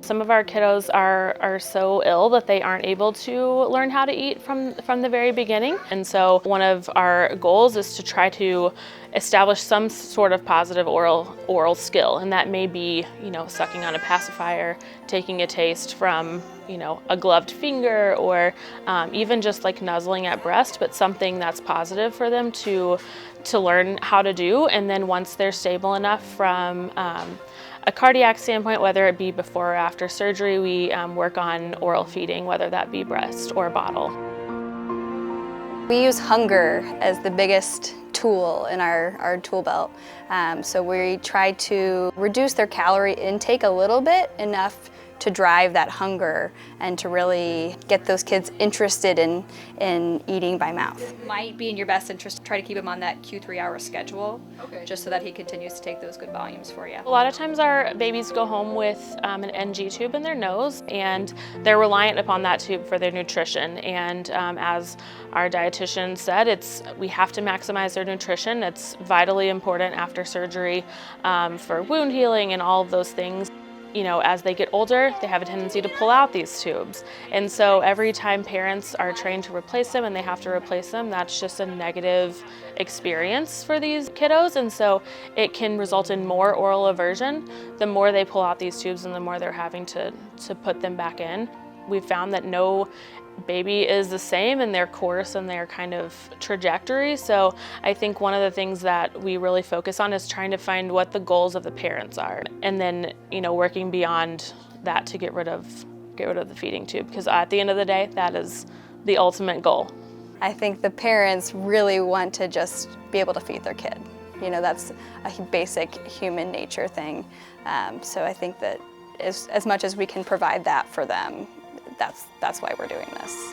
Some of our kiddos are so ill that they aren't able to learn how to eat from the very beginning. And so one of our goals is to try to establish some sort of positive oral skill. And that may be, sucking on a pacifier, taking a taste from, a gloved finger, or even just like nuzzling at breast, but something that's positive for them to learn how to do. And then once they're stable enough from a cardiac standpoint, whether it be before or after surgery, we work on oral feeding, whether that be breast or bottle. We use hunger as the biggest tool in our tool belt. So we try to reduce their calorie intake a little bit, enough to drive that hunger and to really get those kids interested in eating by mouth. It might be in your best interest to try to keep him on that Q3 hour schedule, just so that he continues to take those good volumes for you. A lot of times our babies go home with an NG tube in their nose, and they're reliant upon that tube for their nutrition. And as our dietitian said, we have to maximize their nutrition. It's vitally important after surgery for wound healing and all of those things. As they get older, they have a tendency to pull out these tubes. And so every time parents are trained to replace them and they have to replace them, that's just a negative experience for these kiddos. And so it can result in more oral aversion. The more they pull out these tubes and the more they're having to put them back in. We've found that no baby is the same in their course and their kind of trajectory. So I think one of the things that we really focus on is trying to find what the goals of the parents are, and then working beyond that to get rid of the feeding tube, because at the end of the day, that is the ultimate goal. I think the parents really want to just be able to feed their kid. That's a basic human nature thing. So I think that as much as we can provide that for them, that's why we're doing this.